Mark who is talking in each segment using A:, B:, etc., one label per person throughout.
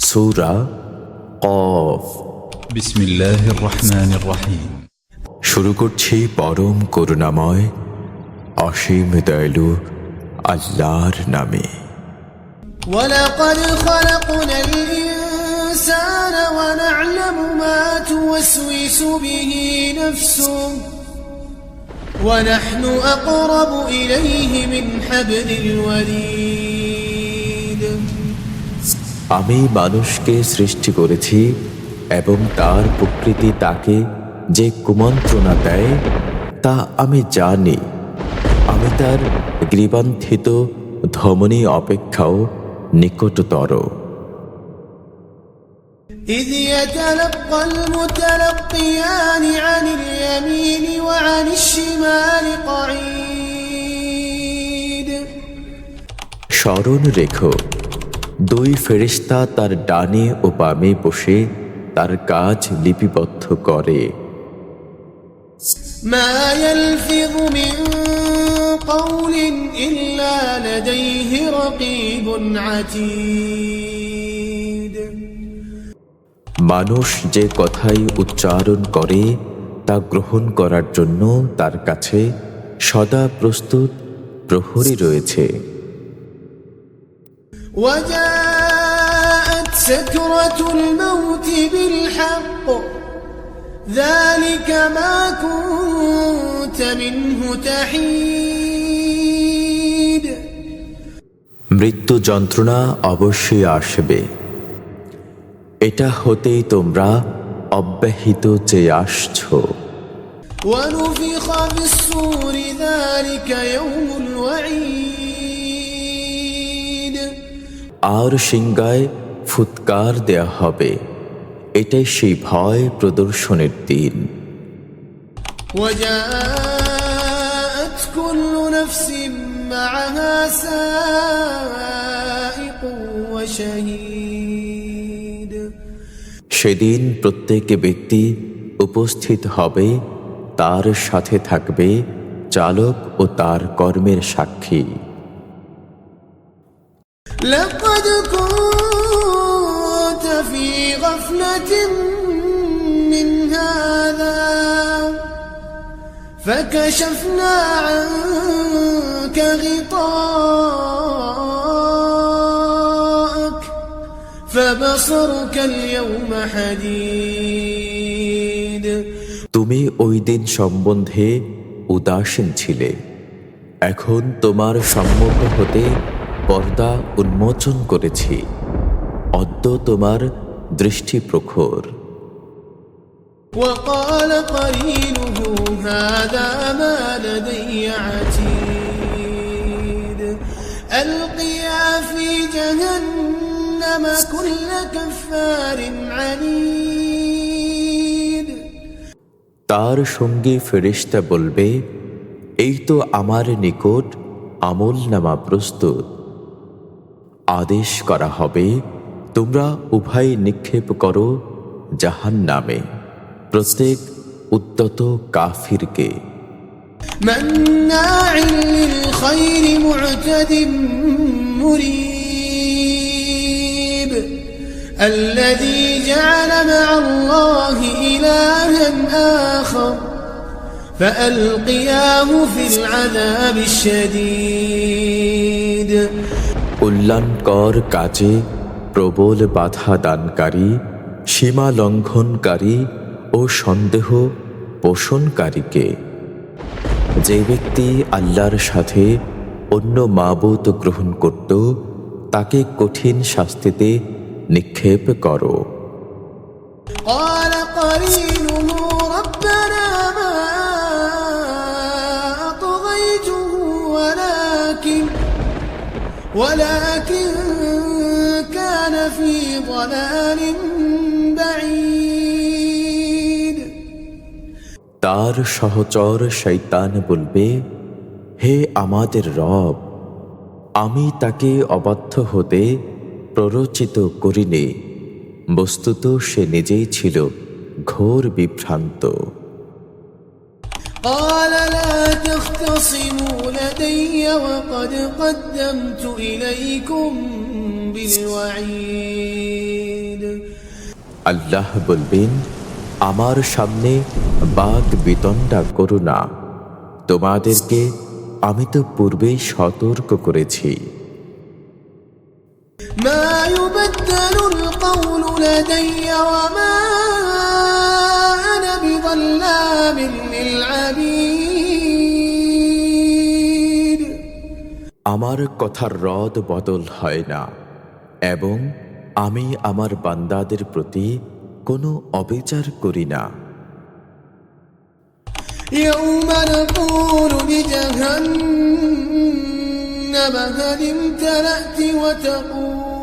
A: সূরা কফ।
B: বিসমিল্লাহির রহমানির রহিম।
A: শুরু করছি পরম করুণাময় অসীম দয়ালু আল্লাহর নামে।
C: ওয়ালাকাদ খালাকনাল ইনসানা ওয়া না'লামু মা তুওয়াসওয়িসু বিহি নাফসুহু ওয়া নাহনু আকরাবু ইলাইহি মিন হাবলিল ওয়ারিদ।
A: আমি মানুষকে সৃষ্টি করেছি এবং তার প্রকৃতি তাকে যে কুমন্ত্রণা দেয় তা আমি জানি। আমি তার গ্রীবান্থিত ধমনী অপেক্ষাও নিকটতর।
C: إذ يتلقى المتلقيان عن اليمين وعن الشمال قعيد।
A: স্মরণ রেখো, দুই ফেরেশতা তার ডানে ও বামে বসে তার কাজ লিপিবদ্ধ করে।
C: ما يلفظ من قول إلا لديه رقيب عتيد।
A: মানুষ যে কথাই উচ্চারণ করে তা গ্রহণ করার জন্য তার কাছে সদা প্রস্তুত প্রহরী রয়েছে।
C: وجاءت سكرة الموت بالحق ذلك ما كنت منه تحيد।
A: মৃত্যু যন্ত্রণা অবশ্যই আসবে, এটা হতেই তোমরা অব্যাহত চেয়ে আসছো।
C: ونفخ في الصور ذلك يوم الوعيد।
A: আর সিংগায় ফুৎকার দেয়া হবে, এটাই সেই ভয় প্রদর্শনের দিন।
C: وجاءت كل نفس معها سائق وشهيد।
A: সেদিন প্রত্যেক ব্যক্তি উপস্থিত হবে, তার সাথে থাকবে চালক ও তার কর্মের সাক্ষী।
C: لقد كنت في غفلة من هذا فكشفنا عنك غطاءك فبصرك اليوم حديد।
A: তুমি ওই দিন সম্বন্ধে উদাসীন ছিলে, এখন তোমার সম্মুখ হতে পর্দা উন্মোচন করেছি, অদ্য তোমার দৃষ্টি প্রখর।
C: وقال قرينه هذا ما لدي عتيد ألقيا في جهنم كل كفار عنيد।
A: তার সঙ্গী ফেরেশতা বলবে, এই তো আমার নিকট আমলনামা প্রস্তুত। আদেশ করা হবে, তোমরা উভয় নিক্ষেপ করো জাহান্নামে প্রত্যেক উদ্যত কাফিরকে।
C: مناع للخير معتد مريب الذي جعل مع الله إلها آخر فألقياه في العذاب الشديد।
A: কল্যাণকর কাজে প্রবল বাধা দানকারী, সীমা লঙ্ঘনকারী ও সন্দেহ পোষণকারীকে। যে ব্যক্তি আল্লাহর সাথে অন্য মাবুদ গ্রহণ করত, তাকে কঠিন শাস্তিতে নিক্ষেপ করো।
C: قال قرينه ربنا ما أطغيته ولكن كان في ضلال بعيد।
A: তার সহচর শয়তান বলবে, হে আমাদের রব, আমি তাকে অবাধ্য হতে প্ররোচিত করিনি, বস্তুত সে নিজেই ছিল ঘোর বিভ্রান্ত।
C: قال لا تختصموا لدي وقد قدمت إليكم بالوعيد
A: আল্লাহ বলবেন, আমার সামনে বাক বিতণ্ডা করো না, তোমাদেরকে আমি তো পূর্বেই সতর্ক করেছি।
C: ما يبدل القول لدي وما أنا بظلام للعبيد
A: আমার কথার রদ বদল হয় না এবং আমি আমার বান্দাদের প্রতি কোনো অবিচার করি না।
C: يوم نقول لجهنم هل امتلأت وتقول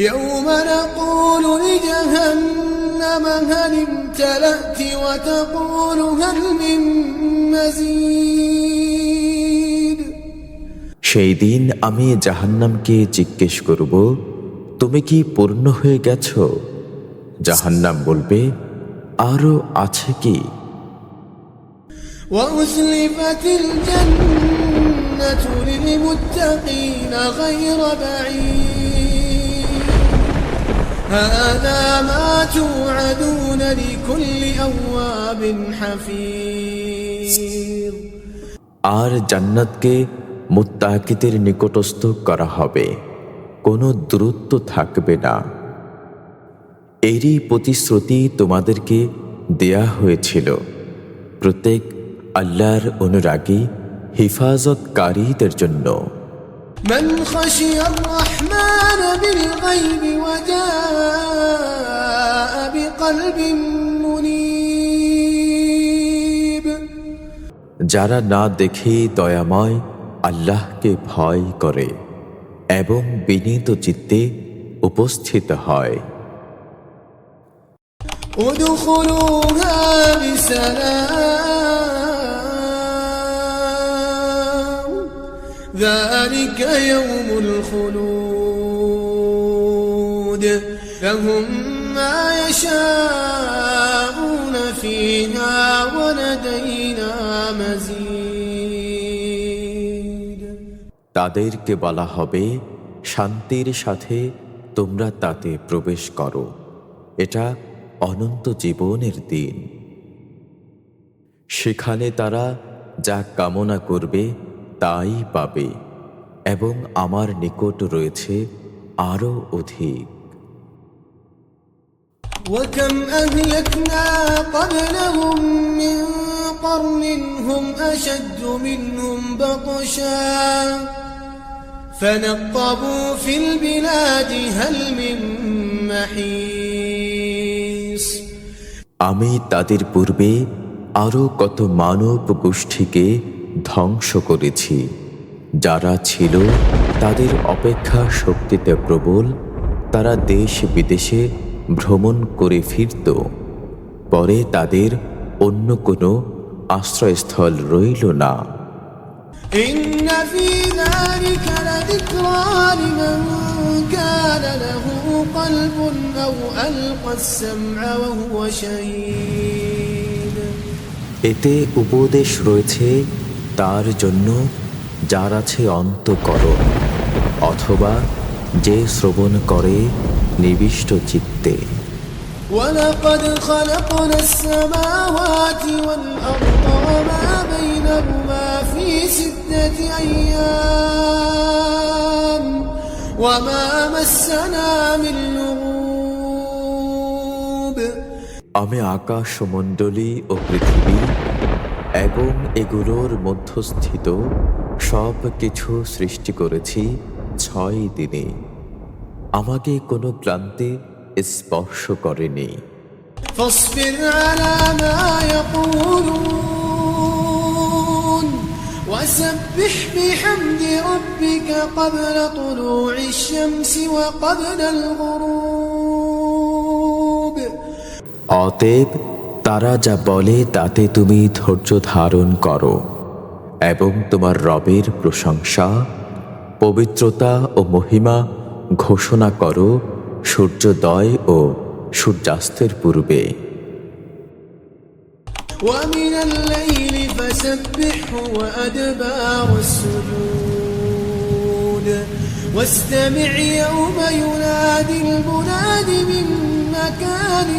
C: يوم نقول لجهنم هل امتلأت وتقول هل من مزيد
A: সেই দিন আমি জাহান্নামকে জিজ্ঞেস করব, তুমি কি পূর্ণ হয়ে গেছো? জাহান্নাম বলবে, আরো আছে কি?
C: وأزلفت الجنة للمتقين غير بعيد هذا ما توعدون لكل أواب حفيظ
A: আর জান্নাতকে মুত্তাকিদের নিকটস্থ করা হবে, কোনো দূরত্ব থাকবে না। এরই প্রতিশ্রুতি তোমাদেরকে দেয়া হয়েছিল প্রত্যেক আল্লাহর অনুরাগী হিফাজতকারীদের জন্য।
C: من خشي الرحمن بالغيب وجاء بقلب منيب
A: যারা না দেখে দয়াময় আল্লাহকে ভয় করে এবং বিনীত চিত্তে উপস্থিত হয়।
C: ادخلوها بسلام ذلك يوم الخلود لهم ما يشاءون فيها ولدينا مزيد
A: তাদেরকে বলা হবে, শান্তির সাথে তোমরা তাতে প্রবেশ করো, এটা অনন্ত জীবনের দিন। সেখানে তারা যা কামনা করবে তাই পাবে এবং আমার নিকট রয়েছে আরো অধিক।
C: وكم أهلكنا قبلهم من قرن هم أشد منهم بطشا فنقبوا في البلاد هل من محيص
A: আমি তাদের পূর্বে আরো কত মানব গোষ্ঠীকে ধ্বংস করেছি যারা ছিল তাদের অপেক্ষা শক্তিতে প্রবল। তারা দেশ বিদেশে ভ্রমণ করে ফিরত, পরে তাদের অন্য কোনো আশ্রয়স্থল রইল না।
C: إن في ذلك لذكرى لمن كان له قلب أو ألقى السمع وهو شهيد
A: এতে উপদেশ রয়েছে তার জন্য যার আছে অন্তঃকরণ অথবা যে শ্রবণ করে নিবিষ্ট চিত্তে।
C: ولقد خلقنا السماوات والأرض وما بينهما في 6 أيام وما مسنا من لغوب
A: আমি আকাশমণ্ডলী ও পৃথিবী এবং এগুলোর মধ্যস্থিত সব কিছু সৃষ্টি করেছি 6 দিনে, আমাকে কোনো ক্লান্তি স্পর্শ করেনি।
C: فاصبر على ما يقولون وسبح بحمد ربك قبل طلوع الشمس وقبل الغروب
A: অতএব তারা যা বলে তাতে তুমি ধৈর্য ধারণ করো এবং তোমার রবের প্রশংসা, পবিত্রতা ও মহিমা ঘোষণা করো সূর্যোদয় ও সূর্যাস্তের পূর্বে।
C: ومن الليل فسبحه وأدبار السجود واستمع يوم ينادي المناد من مكان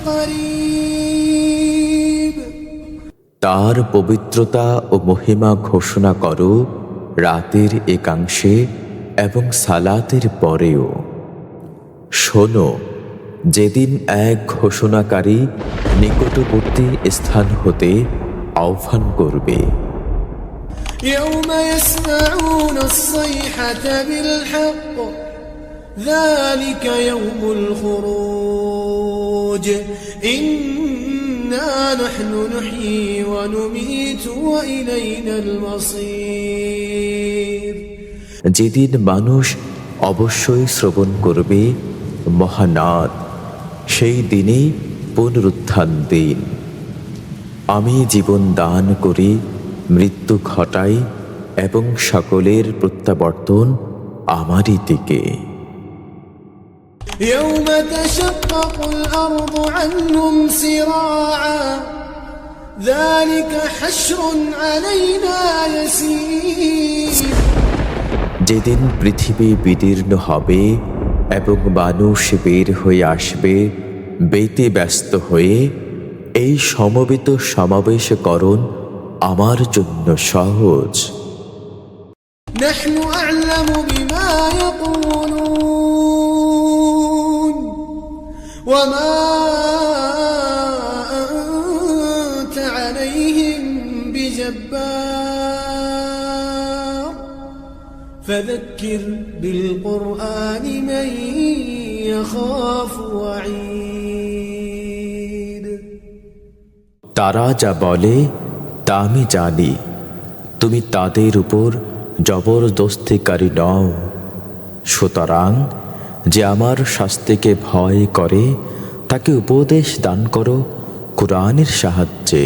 C: قريب
A: তার পবিত্রতা ও মহিমা ঘোষণা করো রাতের একাংশে এবং সালাতের পরেও। শোনো, যেদিন এক ঘোষণাকারী নিকটবর্তী স্থান হতে আহ্বান করবে।
C: يوم يسمعون الصيحة بالحق ذلك يوم الخروج إنا نحن نحيي ونميت وإلينا المصير
A: যেদিন মানুষ অবশ্যই শ্রবণ করবে মহানাদ, সেই দিনেই পুনরুত্থান দিন। আমি জীবন দান করি, মৃত্যু ঘটাই এবং সকলের প্রত্যাবর্তন আমারই দিকে।
C: يوم تشقق الأرض عنهم سراعا ذلك حشر علينا يسير
A: যেদিন পৃথিবী বিদীর্ণ হবে এবং মানুষ বের হয়ে আসবে বেতে ব্যস্ত হয়ে, এই সমবেত সমাবেশকরণ আমার জন্য সহজ।
C: نحن أعلم بما يقولون وما أنت عليهم بجبار فذكر بالقرآن من يخاف وعيد
A: তারা যা বলে তা আমি জানি, তুমি তাদের উপর জবরদস্তিকারী নও। সুতরাং যে আমার শাস্তিকে ভয় করে তাকে উপদেশ দান করো কোরআনের সাহায্যে।